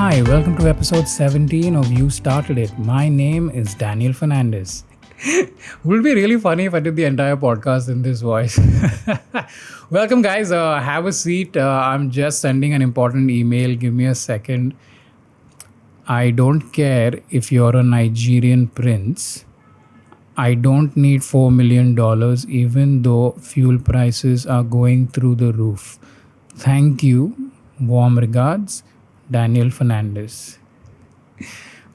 Hi, welcome to episode 17 of You Started It. My name is Daniel Fernandes. Would it be really funny if I did the entire podcast in this voice? Welcome, guys. Have a seat. I'm just sending an important email. Give me a second. I don't care if you're a Nigerian prince. I don't need $4 million even though fuel prices are going through the roof. Thank you. Warm regards, Daniel Fernandes.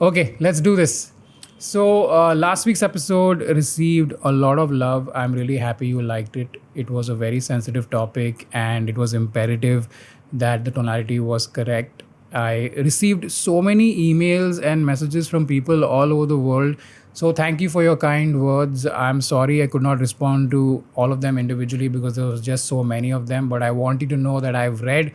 Okay, let's do this. So last week's episode received a lot of love. I'm really happy you liked it. It was a very sensitive topic and it was imperative that the tonality was correct. I received so many emails and messages from people all over the world. So thank you for your kind words. I'm sorry I could not respond to all of them individually because there was just so many of them. But I want you to know that I've read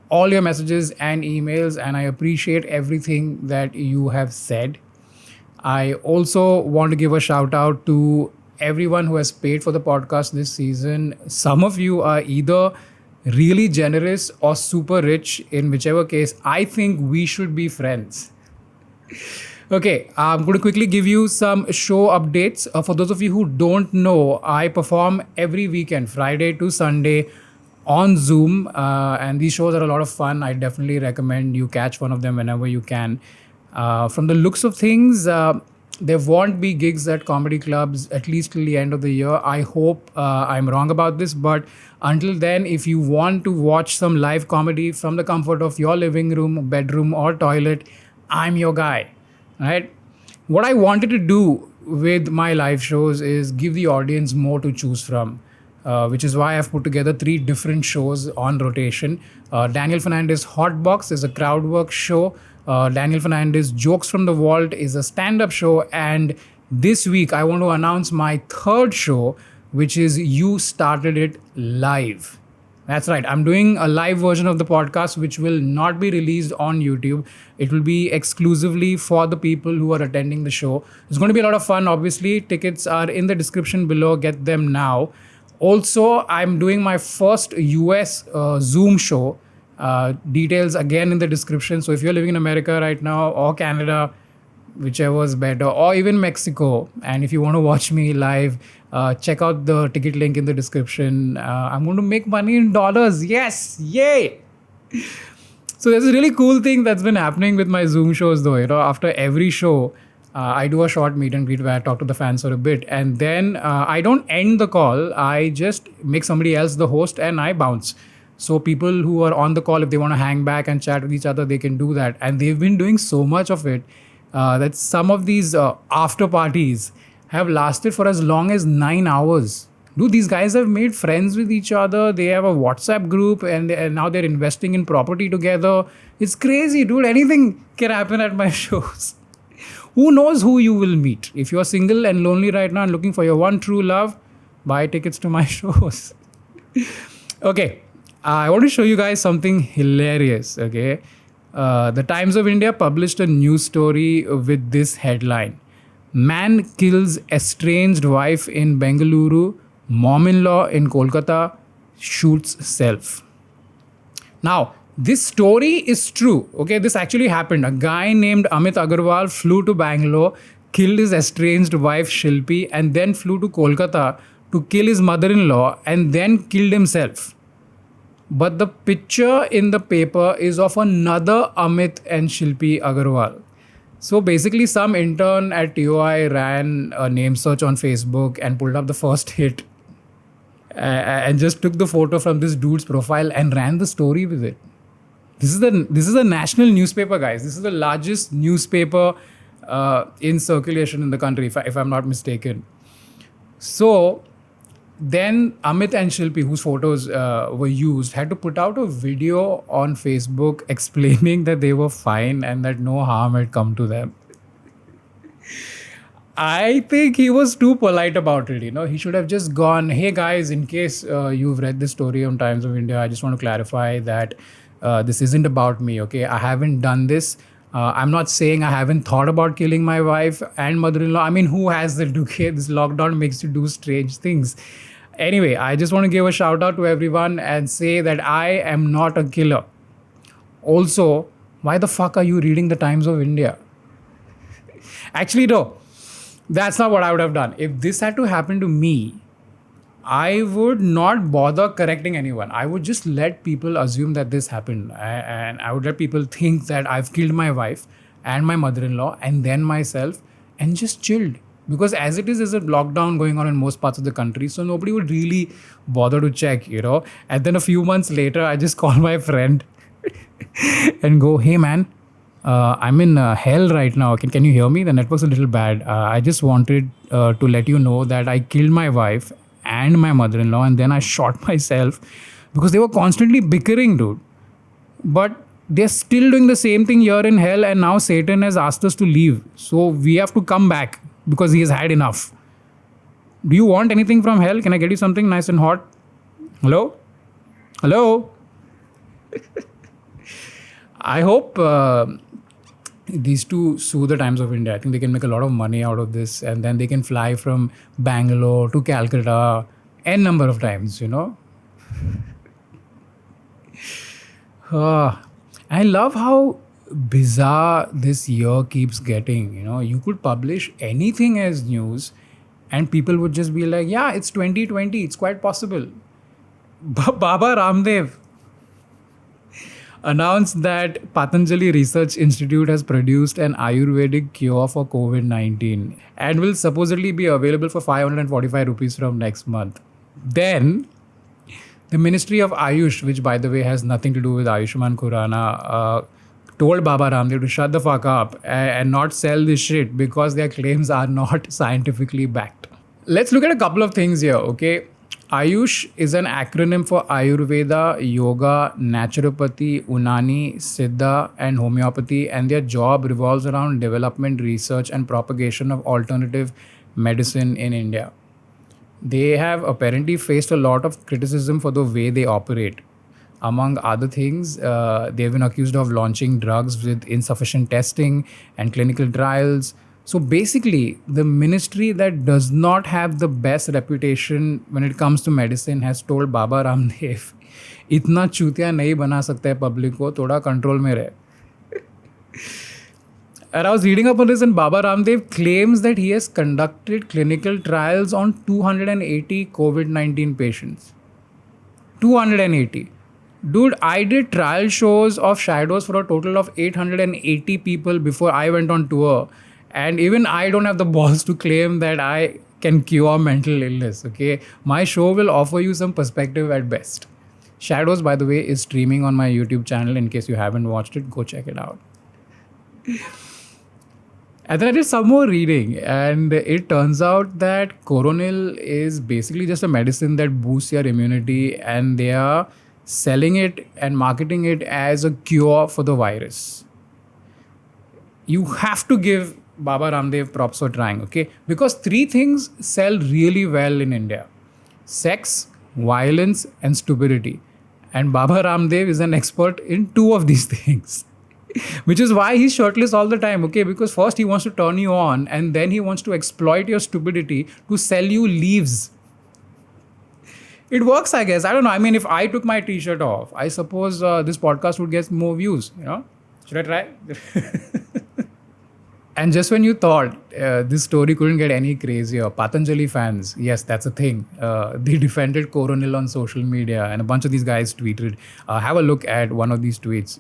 all your messages and emails and I appreciate everything that you have said. I also want to give a shout out to everyone who has paid for the podcast this season. Some of you are either really generous or super rich. In whichever case, I think we should be friends. Okay, I'm going to quickly give you some show updates. For those of you who don't know, I perform every weekend, Friday to Sunday, on Zoom, and these shows are a lot of fun. I definitely recommend you catch one of them whenever you can. From the looks of things, there won't be gigs at comedy clubs at least till the end of the year. I hope I'm wrong about this, but until then, if you want to watch some live comedy from the comfort of your living room, bedroom, or toilet, I'm your guy. Right? What I wanted to do with my live shows is give the audience more to choose from. Which is why I've put together 3 different shows on rotation. Daniel Fernandes Hotbox is a crowd work show. Daniel Fernandes Jokes from the Vault is a stand-up show. And this week, I want to announce my 3rd show, which is You Started It Live. That's right. I'm doing a live version of the podcast, which will not be released on YouTube. It will be exclusively for the people who are attending the show. It's going to be a lot of fun. Obviously, tickets are in the description below. Get them now. Also, I'm doing my first US Zoom show. Details again in the description. So if you're living in America right now or Canada, whichever is better, or even Mexico, and if you want to watch me live, check out the ticket link in the description. I'm going to make money in dollars. Yes. Yay. So there's a really cool thing that's been happening with my Zoom shows though. After every show, I do a short meet and greet where I talk to the fans for a bit. And then I don't end the call. I just make somebody else the host and I bounce. So people who are on the call, if they want to hang back and chat with each other, they can do that. And they've been doing so much of it that some of these after parties have lasted for as long as 9 hours. Dude, these guys have made friends with each other. They have a WhatsApp group and now they're investing in property together. It's crazy, dude. Anything can happen at my shows. Who knows who you will meet? If you're single and lonely right now and looking for your one true love, buy tickets to my shows. Okay, I want to show you guys something hilarious. Okay, the Times of India published a news story with this headline: Man kills estranged wife in Bengaluru, mom-in-law in Kolkata shoots self. Now, this story is true. Okay, this actually happened. A guy named Amit Agarwal flew to Bangalore, killed his estranged wife Shilpi, and then flew to Kolkata to kill his mother-in-law and then killed himself. But the picture in the paper is of another Amit and Shilpi Agarwal. So basically, some intern at TOI ran a name search on Facebook and pulled up the first hit and just took the photo from this dude's profile and ran the story with it. This is a national newspaper, guys. This is the largest newspaper in circulation in the country, if I'm not mistaken. So then Amit and Shilpi, whose photos were used, had to put out a video on Facebook explaining that they were fine and that no harm had come to them. I think he was too polite about it. He should have just gone, hey guys, in case you've read this story on Times of India, I just want to clarify that this isn't about me, okay? I haven't done this. I'm not saying I haven't thought about killing my wife and mother-in-law. I mean, who hasn't, okay? This lockdown makes you do strange things. Anyway, I just want to give a shout out to everyone and say that I am not a killer. Also, Why the fuck are you reading the Times of India? Actually, no, that's not what I would have done. If this had to happen to me, I would not bother correcting anyone. I would just let people assume that this happened. And I would let people think that I've killed my wife and my mother-in-law and then myself and just chilled. Because as it is, there's a lockdown going on in most parts of the country. So nobody would really bother to check, And then a few months later, I just call my friend and go, hey man, I'm in hell right now. Can you hear me? The network's a little bad. I just wanted to let you know that I killed my wife and my mother-in-law and then I shot myself because they were constantly bickering, dude. But they're still doing the same thing here in hell, and now Satan has asked us to leave. So we have to come back because he has had enough. Do you want anything from hell? Can I get you something nice and hot? Hello? Hello? I hope these two sue the Times of India. I think they can make a lot of money out of this, and then they can fly from Bangalore to Calcutta n number of times, I love how bizarre this year keeps getting. You could publish anything as news and people would just be like, yeah, it's 2020, it's quite possible. Baba Ramdev announced that Patanjali Research Institute has produced an Ayurvedic cure for COVID-19 and will supposedly be available for 545 rupees from next month. Then, the Ministry of Ayush, which by the way has nothing to do with Ayushman Khurrana, told Baba Ramdev to shut the fuck up and not sell this shit because their claims are not scientifically backed. Let's look at a couple of things here, okay? Ayush is an acronym for Ayurveda, Yoga, Naturopathy, Unani, Siddha, and Homeopathy, and their job revolves around development, research, and propagation of alternative medicine in India. They have apparently faced a lot of criticism for the way they operate. Among other things, they've been accused of launching drugs with insufficient testing and clinical trials. So basically, the ministry that does not have the best reputation when it comes to medicine has told Baba Ramdev, इतना चूतिया नहीं बना सकता है public को, थोड़ा control में रहे. And I was reading up on this, and Baba Ramdev claims that he has conducted clinical trials on 280 COVID-19 patients. 280. Dude, I did trial shows of shadows for a total of 880 people before I went on tour. And even I don't have the balls to claim that I can cure mental illness, okay? My show will offer you some perspective at best. Shadows, by the way, is streaming on my YouTube channel. In case you haven't watched it, go check it out. And then I did some more reading, and it turns out that Coronil is basically just a medicine that boosts your immunity, and they are selling it and marketing it as a cure for the virus. You have to give Baba Ramdev props for trying, okay? Because 3 things sell really well in India: sex, violence, and stupidity. And Baba Ramdev is an expert in 2 of these things. Which is why he's shirtless all the time, okay? Because first he wants to turn you on, and then he wants to exploit your stupidity to sell you leaves. It works, I guess. I don't know. I mean, if I took my t-shirt off, I suppose this podcast would get more views, Should I try? And just when you thought this story couldn't get any crazier, Patanjali fans, yes, that's a thing. They defended Coronil on social media, and a bunch of these guys tweeted. Have a look at one of these tweets.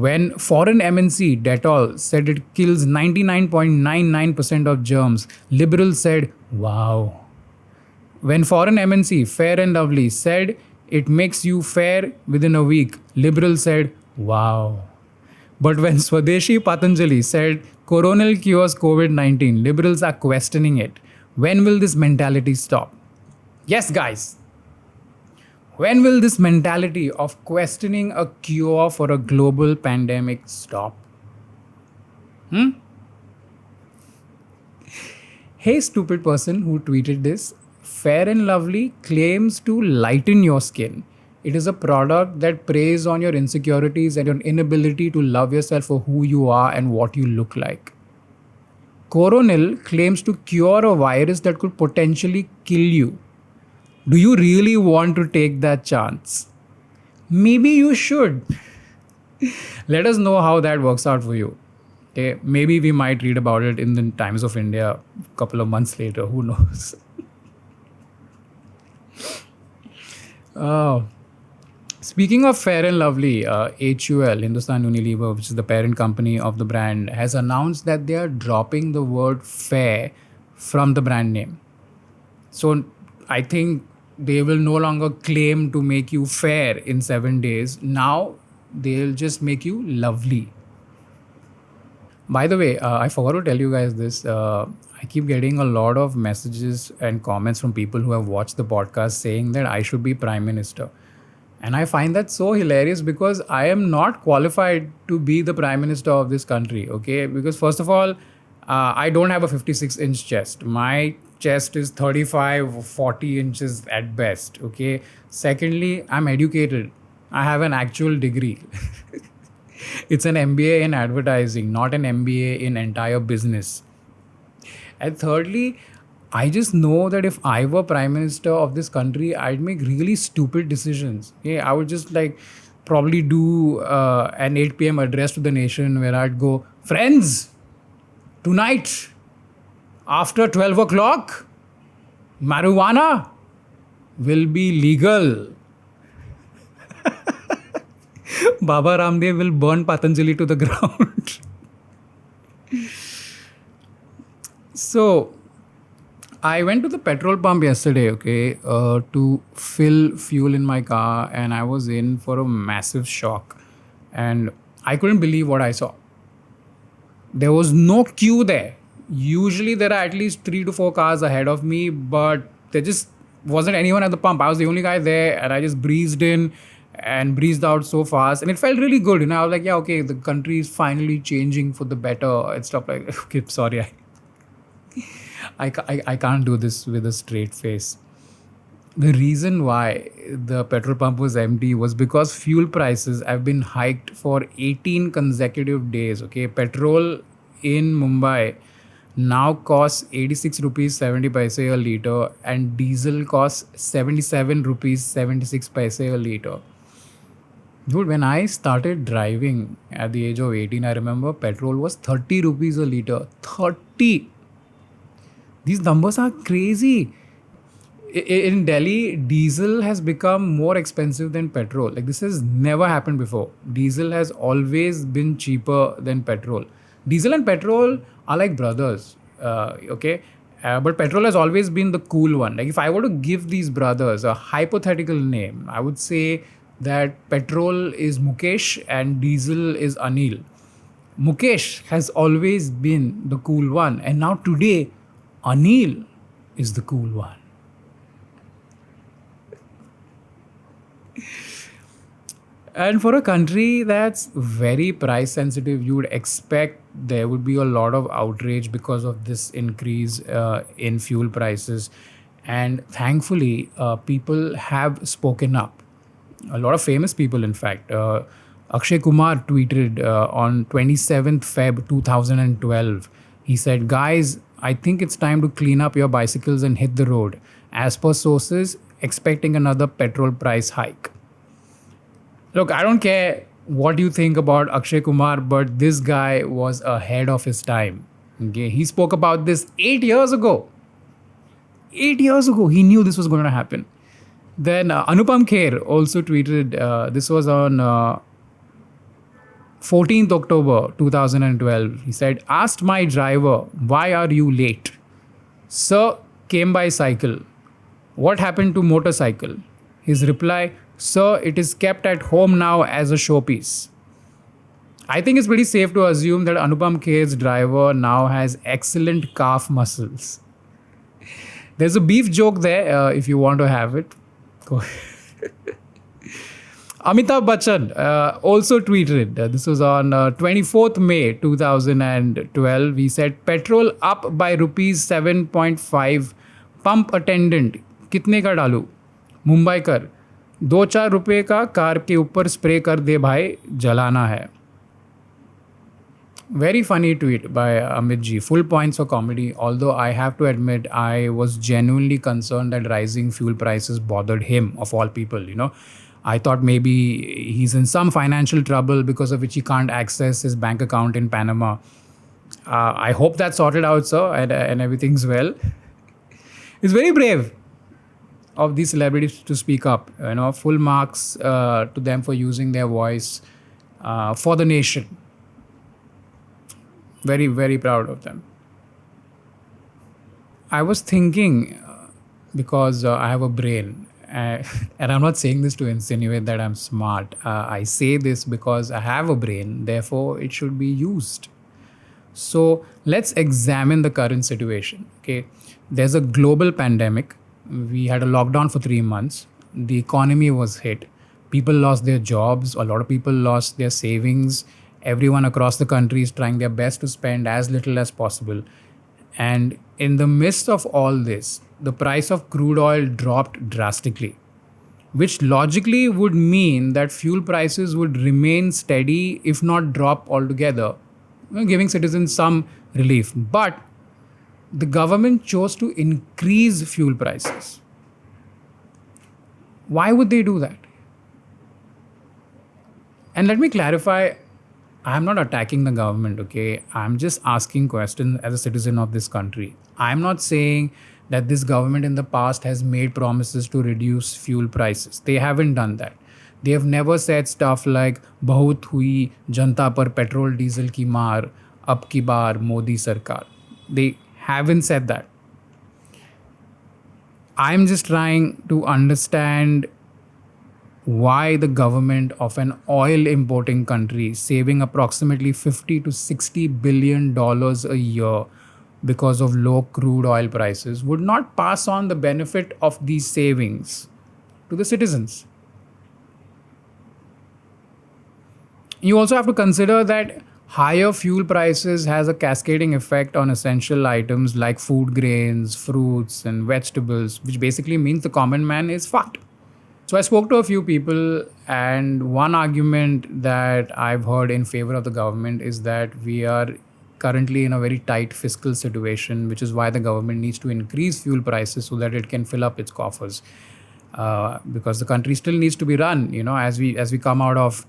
When foreign MNC Dettol said it kills 99.99% of germs, liberals said, wow. When foreign MNC Fair and Lovely said it makes you fair within a week, liberals said, wow. But when Swadeshi Patanjali said Coronil cures COVID-19, liberals are questioning it. When will this mentality stop? Yes, guys. When will this mentality of questioning a cure for a global pandemic stop? Hey, stupid person who tweeted this, Fair and Lovely claims to lighten your skin. It is a product that preys on your insecurities and your inability to love yourself for who you are and what you look like. Coronil claims to cure a virus that could potentially kill you. Do you really want to take that chance? Maybe you should. Let us know how that works out for you. Okay, maybe we might read about it in the Times of India a couple of months later. Who knows? Oh, speaking of Fair and Lovely, HUL, Hindustan Unilever, which is the parent company of the brand, has announced that they are dropping the word fair from the brand name. So I think they will no longer claim to make you fair in 7 days. Now they'll just make you lovely. By the way, I forgot to tell you guys this. I keep getting a lot of messages and comments from people who have watched the podcast saying that I should be Prime Minister. And I find that so hilarious because I am not qualified to be the Prime Minister of this country. Okay. Because, first of all, I don't have a 56-inch chest. My chest is 35 or 40 inches at best. Okay. Secondly, I'm educated. I have an actual degree. It's an MBA in advertising, not an MBA in entire business. And thirdly, I just know that if I were Prime Minister of this country, I'd make really stupid decisions. Okay, I would just like probably do an 8 p.m. address to the nation where I'd go, friends, tonight after 12 o'clock, marijuana will be legal. Baba Ramdev will burn Patanjali to the ground. So, I went to the petrol pump yesterday, okay, to fill fuel in my car, and I was in for a massive shock. And I couldn't believe what I saw. There was no queue there. Usually, there are at least 3 to 4 cars ahead of me, but there just wasn't anyone at the pump. I was the only guy there, and I just breezed in and breezed out so fast, and it felt really good. I was like, yeah, okay, the country is finally changing for the better and stuff like that. Okay, sorry, I can't do this with a straight face. The reason why the petrol pump was empty was because fuel prices have been hiked for 18 consecutive days. Okay, petrol in Mumbai now costs 86 rupees 70 paise a liter, and diesel costs 77 rupees 76 paise a liter. Dude, when I started driving at the age of 18, I remember petrol was 30 rupees a liter. 30! These numbers are crazy. In Delhi, diesel has become more expensive than petrol. Like, this has never happened before. Diesel has always been cheaper than petrol. Diesel and petrol are like brothers, okay? But petrol has always been the cool one. Like, if I were to give these brothers a hypothetical name, I would say that petrol is Mukesh and diesel is Anil. Mukesh has always been the cool one, and now today, Anil is the cool one. And for a country that's very price sensitive, you would expect there would be a lot of outrage because of this increase in fuel prices. And thankfully, people have spoken up. A lot of famous people, in fact. Akshay Kumar tweeted on 27th Feb 2012. He said, guys, I think it's time to clean up your bicycles and hit the road. As per sources, expecting another petrol price hike. Look, I don't care what you think about Akshay Kumar, but this guy was ahead of his time. Okay? He spoke about this 8 years ago. 8 years ago, he knew this was going to happen. Then Anupam Kher also tweeted, this was on 14th October 2012. He said, asked my driver, why are you late? Sir, came by cycle. What happened to motorcycle? His reply, sir, it is kept at home now as a showpiece. I think it's pretty safe to assume that Anupam Kher's driver now has excellent calf muscles. There's a beef joke there if you want to have it. Go. Amitabh Bachchan also tweeted, this was on 24th May 2012. He said, petrol up by rupees 7.5. Pump attendant, कितने का डालूं? मुंबई कर 2-4 रुपए का car के ऊपर spray कर दे भाई, जलाना है. Very funny tweet by Amit ji. Full points for comedy. Although I have to admit, I was genuinely concerned that rising fuel prices bothered him, of all people, I thought maybe he's in some financial trouble because of which he can't access his bank account in Panama. I hope that's sorted out, sir, and everything's well. It's very brave of these celebrities to speak up. Full marks to them for using their voice for the nation. Very, very proud of them. I was thinking, because I have a brain, and I'm not saying this to insinuate that I'm smart. I say this because I have a brain, therefore it should be used. So let's examine the current situation. Okay, there's a global pandemic. We had a lockdown for 3 months. The economy was hit. People lost their jobs. A lot of people lost their savings. Everyone across the country is trying their best to spend as little as possible. And in the midst of all this, the price of crude oil dropped drastically, which logically would mean that fuel prices would remain steady, if not drop altogether, giving citizens some relief. But the government chose to increase fuel prices. Why would they do that? And let me clarify, I'm not attacking the government, okay? I'm just asking questions as a citizen of this country. I'm not saying that this government in the past has made promises to reduce fuel prices. They haven't done that. They have never said stuff like "Bahut hui janta par petrol diesel ki maar, ab ki baar Modi sarkar." They haven't said that. I'm just trying to understand why the government of an oil importing country saving approximately $50 to $60 billion a year because of low crude oil prices would not pass on the benefit of these savings to the citizens. You also have to consider that higher fuel prices has a cascading effect on essential items like food grains, fruits and vegetables, which basically means the common man is fucked. So I spoke to a few people, and one argument that I've heard in favor of the government is that we are currently in a very tight fiscal situation, which is why the government needs to increase fuel prices so that it can fill up its coffers. Because the country still needs to be run, as we come out of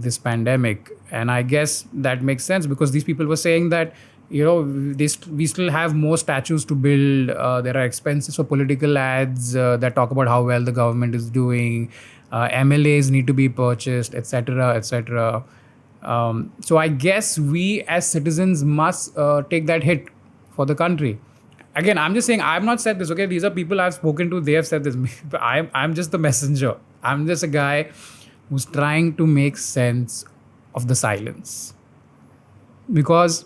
this pandemic. And I guess that makes sense, because these people were saying that we still have more statues to build. There are expenses for political ads that talk about how well the government is doing. MLAs need to be purchased, etc., etc. So I guess we as citizens must take that hit for the country. Again, I'm just saying, I've not said this, okay? These are people I've spoken to, they have said this. I'm just the messenger. I'm just a guy who's trying to make sense of the silence. Because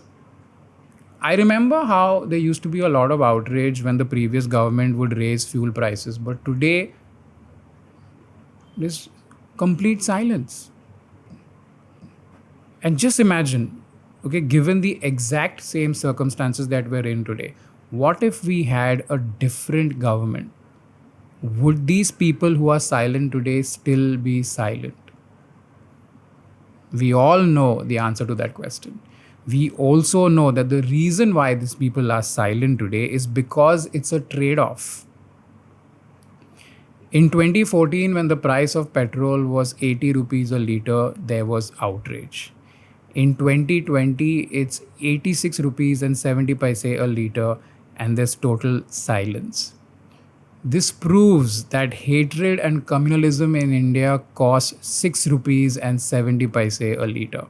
I remember how there used to be a lot of outrage when the previous government would raise fuel prices. But today, there's complete silence. And just imagine, okay, given the exact same circumstances that we're in today, what if we had a different government? Would these people who are silent today still be silent? We all know the answer to that question. We also know that the reason why these people are silent today is because it's a trade-off. In 2014, when the price of petrol was 80 rupees a litre, there was outrage. In 2020, it's 86 rupees and 70 paise a litre, and there's total silence. This proves that hatred and communalism in India cost 6 rupees and 70 paise a litre.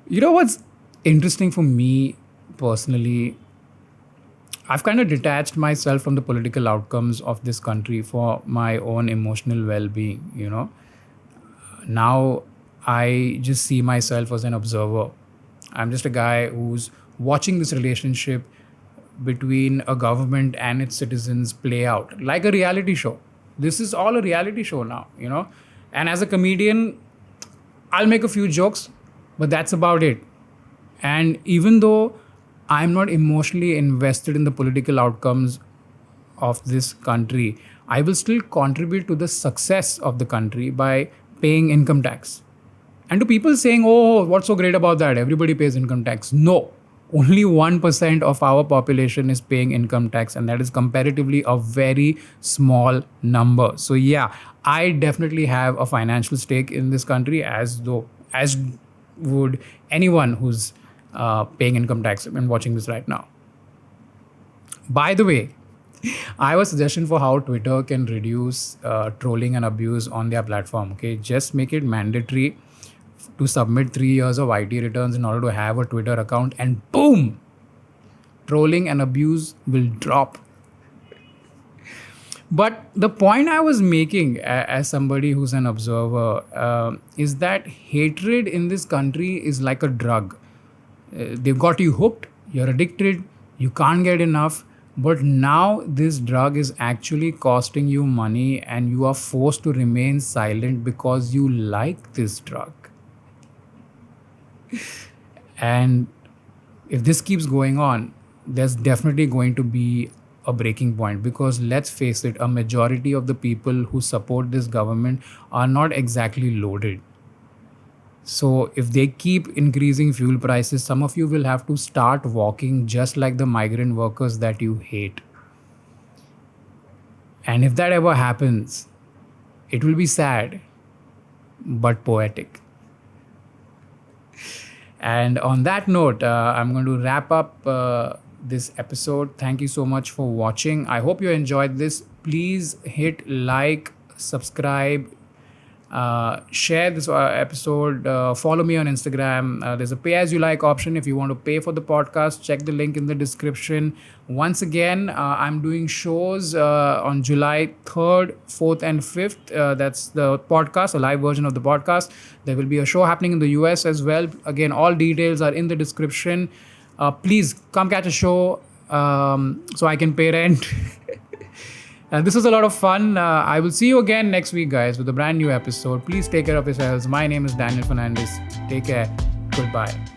You know what's interesting for me personally? I've kind of detached myself from the political outcomes of this country for my own emotional well-being, Now I just see myself as an observer. I'm just a guy who's watching this relationship between a government and its citizens play out like a reality show. This is all a reality show now, And as a comedian, I'll make a few jokes, but that's about it. And even though I'm not emotionally invested in the political outcomes of this country, I will still contribute to the success of the country by paying income tax. And to people saying, oh, what's so great about that? Everybody pays income tax. No, only 1% of our population is paying income tax, and that is comparatively a very small number. So yeah, I definitely have a financial stake in this country, as would anyone who's paying income tax and watching this right now. By the way, I have a suggestion for how Twitter can reduce trolling and abuse on their platform. Okay, just make it mandatory to submit 3 years of IT returns in order to have a Twitter account, and boom, trolling and abuse will drop. But the point I was making, as somebody who's an observer, is that hatred in this country is like a drug. They've got you hooked, you're addicted, you can't get enough. But now this drug is actually costing you money, and you are forced to remain silent because you like this drug. And if this keeps going on, there's definitely going to be a breaking point, because let's face it, a majority of the people who support this government are not exactly loaded. So if they keep increasing fuel prices, some of you will have to start walking just like the migrant workers that you hate. And if that ever happens, it will be sad, but poetic. And on that note, I'm going to wrap up this episode. Thank you so much for watching. I hope you enjoyed this. Please hit like, subscribe, share this episode, follow me on Instagram. There's a pay as you like option if you want to pay for the podcast. Check the link in the description. Once again, I'm doing shows on July 3rd, 4th and 5th. That's the podcast, a live version of the podcast. There will be a show happening in the US as well. Again, all details are in the description. Please come catch a show so I can pay rent. This was a lot of fun. I will see you again next week, guys, with a brand new episode. Please take care of yourselves. My name is Daniel Fernandes. Take care. Goodbye.